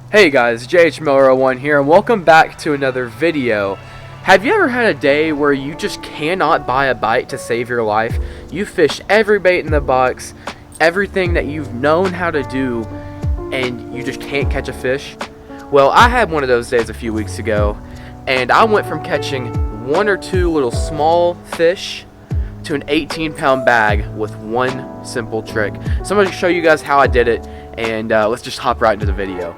Hey guys, JHMiller01 here, and welcome back to another video. Have you ever had a day where you just cannot buy a bite to save your life? You fish every bait in the box, everything that you've known how to do, and you just can't catch a fish? Well, I had one of those days a few weeks ago, and I went from catching one or two little small fish to an 18-pound bag with one simple trick. So I'm going to show you guys how I did it, and let's just hop right into the video.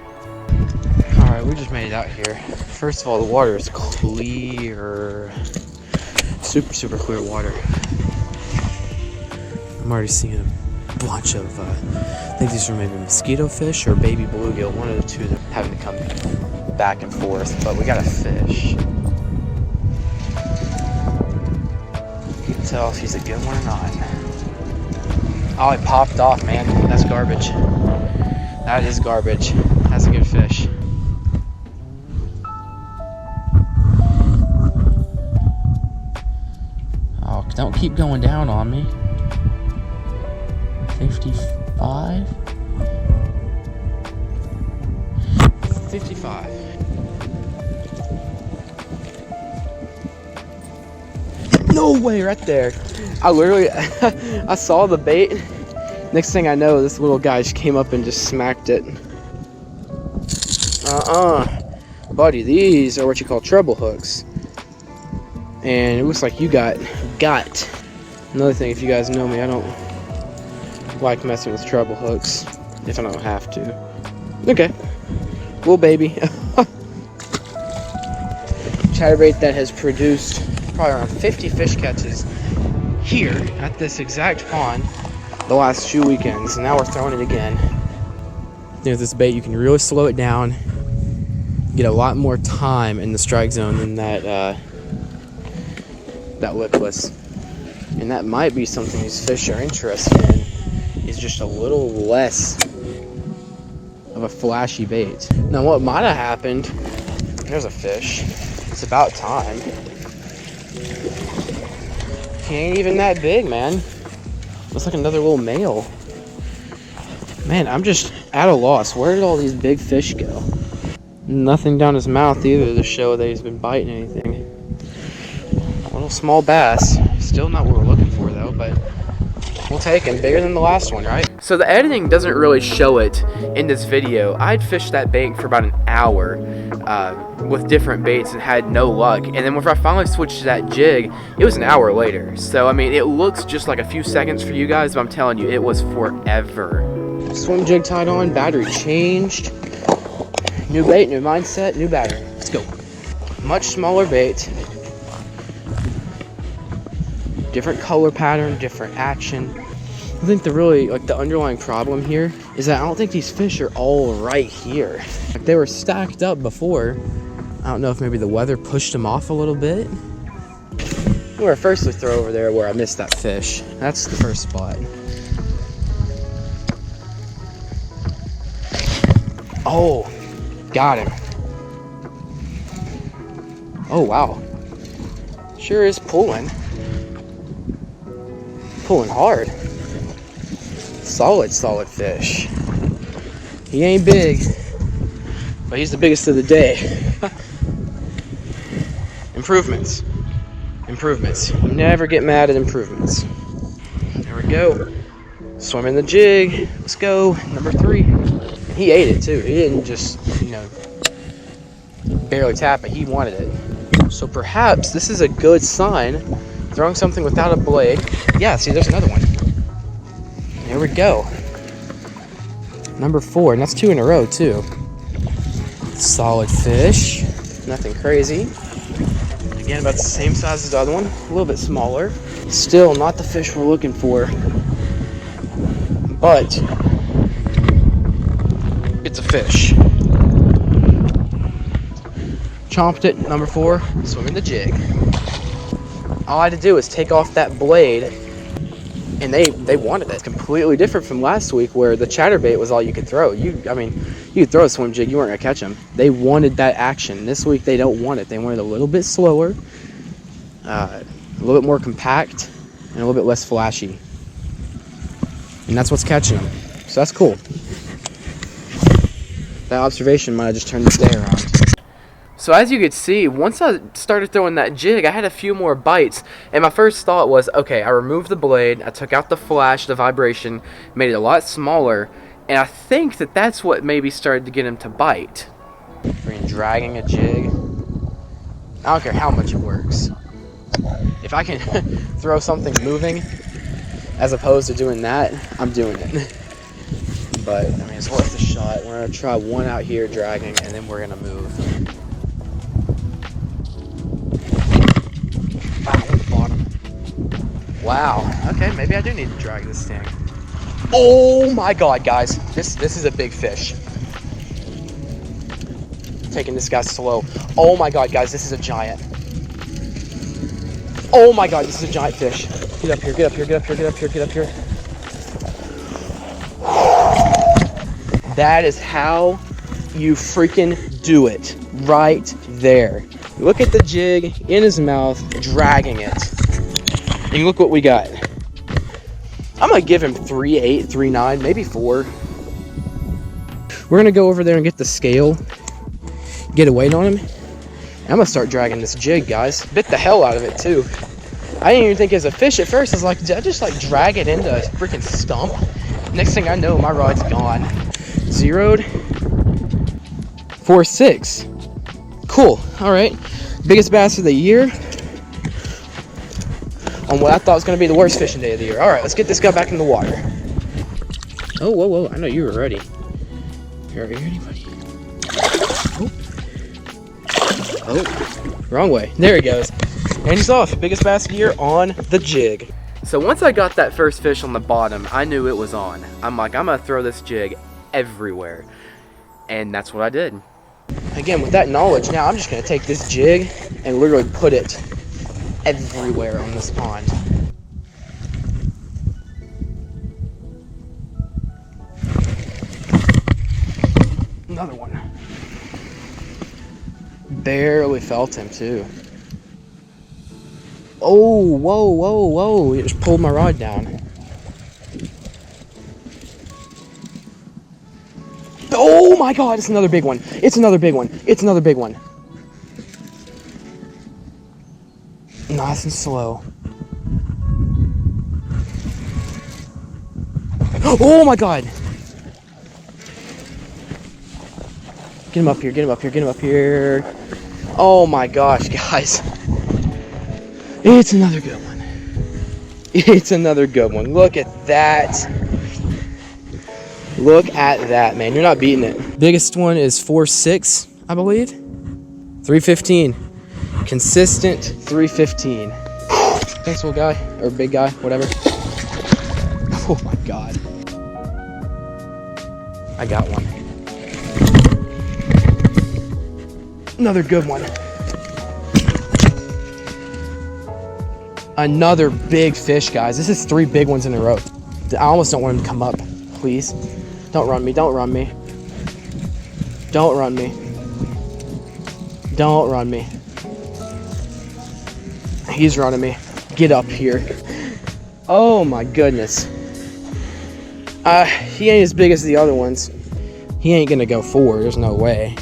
Alright, we just made it out here. First of all, the water is clear. Super clear water. I'm already seeing a bunch of, I think these are maybe mosquito fish or baby bluegill. One of the two that are having to come back and forth. But we got a fish. You can tell if he's a good one or not. Oh, it popped off, man. That's garbage. That is garbage. That's a good fish. Oh, don't keep going down on me. 55? 55. No way, right there. I literally, I saw the bait. Next thing I know, this little guy just came up and just smacked it. Buddy, these are what you call treble hooks. And it looks like you got. Another thing, if you guys know me, I don't like messing with treble hooks if I don't have to. Okay. Little baby. Chatterbait that has produced probably around 50 fish catches here at this exact pond the last 2 weekends, and now we're throwing it again. You know, this bait, you can really slow it down, get a lot more time in the strike zone than that lipless. And that might be something these fish are interested in, is just a little less of a flashy bait. Now what might have happened, there's a fish, it's about time. He ain't even that big, man. Looks like another little male. Man, I'm just at a loss. Where did all these big fish go? Nothing down his mouth either to show that he's been biting anything. A little small bass. Still not what we're looking for though, but we'll take him. Bigger than the last one, right? So the editing doesn't really show it in this video. I'd fished that bait for about an hour with different baits and had no luck. And then when I finally switched to that jig, it was an hour later. So, I mean, it looks just like a few seconds for you guys, but I'm telling you, it was forever. Swim jig tied on, battery changed. New bait, new mindset, new battery. Let's go. Much smaller bait. Different color pattern, different action. I think the underlying problem here is that I don't think these fish are all right here. Like, they were stacked up before. I don't know if maybe the weather pushed them off a little bit. We're first to throw over there where I missed that fish. That's the first spot. Oh, got him. Oh, wow. Sure is pulling. Pulling hard. Solid fish. He ain't big, but he's the biggest of the day. Improvements. Never get mad at improvements. There we go. Swimming the jig. Let's go. Number 3. He ate it too. He didn't just, barely tap it. He wanted it. So perhaps this is a good sign. Throwing something without a blade. Yeah, see, there's another one. There we go. Number 4, and that's 2 in a row too. Solid fish. Nothing crazy. Again, about the same size as the other one. A little bit smaller. Still not the fish we're looking for. But it's a fish. Chomped it, number 4, swimming the jig. All I had to do is take off that blade, and they wanted it. It's completely different from last week where the chatterbait was all you could throw. You could throw a swim jig, you weren't gonna catch them. They wanted that action. This week they don't want it. They want it a little bit slower, a little bit more compact, and a little bit less flashy. And that's what's catching them. So that's cool. That observation might have just turned the day around. So as you could see, once I started throwing that jig, I had a few more bites. And my first thought was, okay, I removed the blade, I took out the flash, the vibration, made it a lot smaller. And I think that that's what maybe started to get him to bite. Freaking dragging a jig. I don't care how much it works. If I can throw something moving, as opposed to doing that, I'm doing it. But, I mean, it's worth a shot. We're going to try one out here dragging, and then we're going to move. Wow. Okay, maybe I do need to drag this thing. Oh my god, guys. This is a big fish. Taking this guy slow. Oh my god, guys, this is a giant. Oh my god, this is a giant fish. Get up here, get up here, get up here, get up here, get up here. That is how you freaking do it. Right there. Look at the jig in his mouth, dragging it. And look what we got. I'm gonna give him 3.8, 3.9, maybe 4. We're gonna go over there and get the scale, get a weight on him. I'm gonna start dragging this jig, guys. Bit the hell out of it too. I didn't even think it was a fish at first. I was like, did I just like drag it into a freaking stump? Next thing I know, my rod's gone. Zeroed. 4.6. Cool. All right. Biggest bass of the year. On what I thought was going to be the worst fishing day of the year. All right, let's get this guy back in the water. Oh, whoa, whoa. I know you were ready. Are you ready, buddy? Oh, wrong way. There he goes. And he's off. Biggest bass of the year on the jig. So once I got that first fish on the bottom, I knew it was on. I'm like, I'm going to throw this jig everywhere. And that's what I did. Again, with that knowledge, now I'm just going to take this jig and literally put it everywhere on this pond. Another one. Barely felt him too. Oh, whoa, whoa, whoa. He just pulled my rod down. Oh my god, it's another big one. It's another big one. It's another big one. Nice and slow. Oh my god. Get him up here, get him up here, get him up here. Oh my gosh, guys. It's another good one. It's another good one. Look at that. Look at that, man. You're not beating it. Biggest one is 4.6, I believe. 3.15. Consistent 3.15. Thanks, little guy. Or big guy, whatever. Oh my god. I got one. Another good one. Another big fish, guys. This is 3 big ones in a row. I almost don't want him to come up. Please. Don't run me. Don't run me. Don't run me. Don't run me. He's running me. Get up here. Oh my goodness. He ain't as big as the other ones. He ain't gonna go 4. There's no way.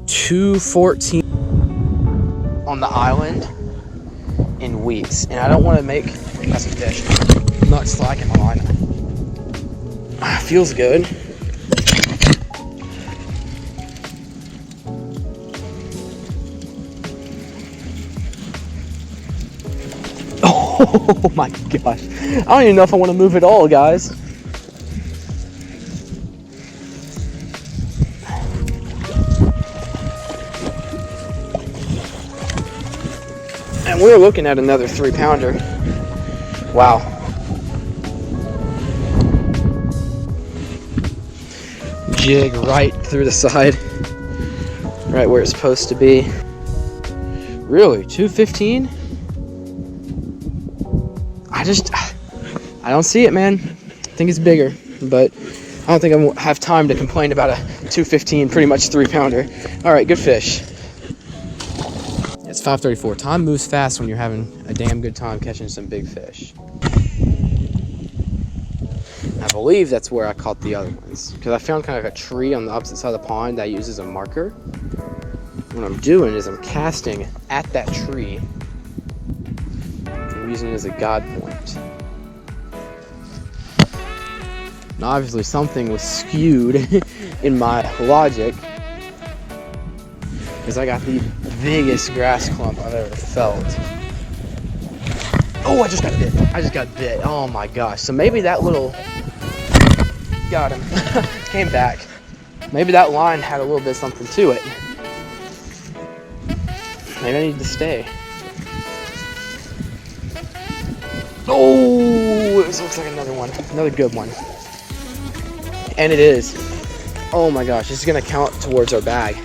2.14 on the island in weeks, and I don't want to make that's a fish. I'm not slacking my line. Feels good. Oh my gosh. I don't even know if I want to move at all, guys. And we're looking at another 3-pounder. Wow. Jig right through the side. Right where it's supposed to be. Really? 2.15? I don't see it, man. I think it's bigger, but I don't think I have time to complain about a 2.15, pretty much 3-pounder. All right, good fish. It's 5:34. Time moves fast when you're having a damn good time catching some big fish. I believe that's where I caught the other ones, because I found kind of like a tree on the opposite side of the pond that I use as a marker. What I'm doing is I'm casting at that tree. I'm using it as a guide point. Now obviously something was skewed in my logic, because I got the biggest grass clump I've ever felt. Oh, I just got bit. I just got bit. Oh my gosh. So maybe that little... Got him. Came back. Maybe that line had a little bit of something to it. Maybe I need to stay. Oh, this looks like another one. Another good one. And it is. Oh my gosh, this is going to count towards our bag.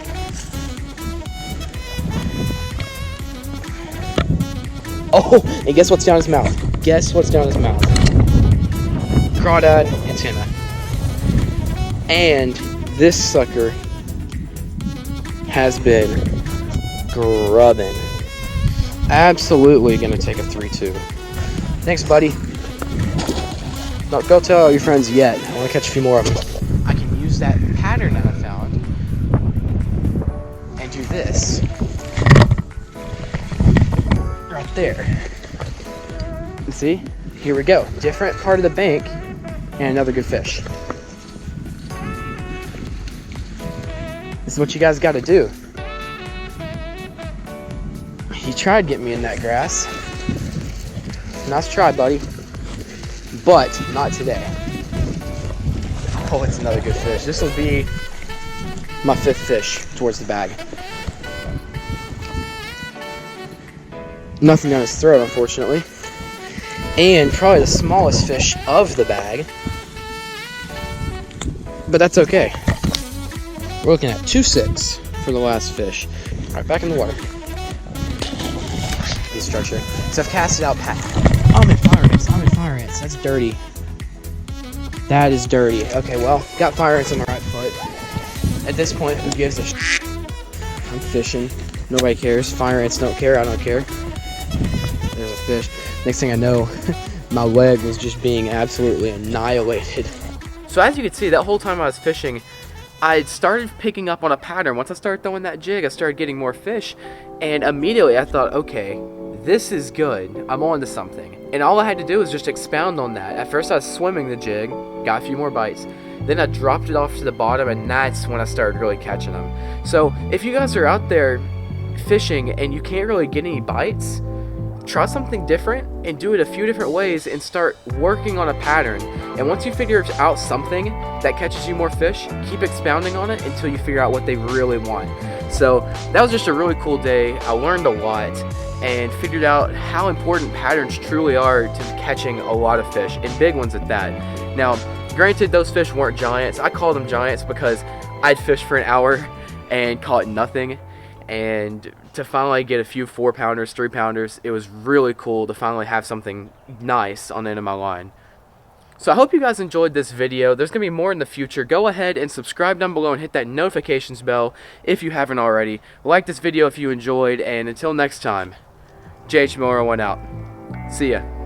Oh, and guess what's down his mouth? Guess what's down his mouth? Crawdad antenna. And this sucker has been grubbing. Absolutely gonna take a 3-2. Thanks, buddy. No, go tell all your friends yet. I want to catch a few more of them. I can use that pattern that I found and do this right there. And see, here we go. Different part of the bank and another good fish. This is what you guys got to do. He tried getting me in that grass. Nice try, buddy. But not today. Oh, it's another good fish. This will be my 5th fish towards the bag. Nothing down his throat, unfortunately. And probably the smallest fish of the bag. But that's okay. We're looking at 2.6 for the last fish. All right, back in the water. This structure. So I've cast it out I'm in fire ants. I'm in fire ants. That's dirty. That is dirty. Okay, well, got fire ants on my right foot. At this point, who gives a sh**? I'm fishing. Nobody cares. Fire ants don't care. I don't care. There's a fish. Next thing I know, my leg was just being absolutely annihilated. So as you can see, that whole time I was fishing, I started picking up on a pattern. Once I started throwing that jig, I started getting more fish. And immediately I thought, okay, this is good. I'm on to something. And all I had to do was just expound on that. At first I was swimming the jig, got a few more bites. Then I dropped it off to the bottom, and that's when I started really catching them. So if you guys are out there fishing and you can't really get any bites, try something different and do it a few different ways and start working on a pattern. And once you figure out something that catches you more fish, keep expounding on it until you figure out what they really want. So that was just a really cool day. I learned a lot and figured out how important patterns truly are to catching a lot of fish, and big ones at that. Now, granted, those fish weren't giants. I call them giants because I'd fished for an hour and caught nothing. And to finally get a few 4-pounders, 3-pounders, it was really cool to finally have something nice on the end of my line. So I hope you guys enjoyed this video. There's going to be more in the future. Go ahead and subscribe down below and hit that notifications bell if you haven't already. Like this video if you enjoyed, and until next time, JH Miller went out. See ya.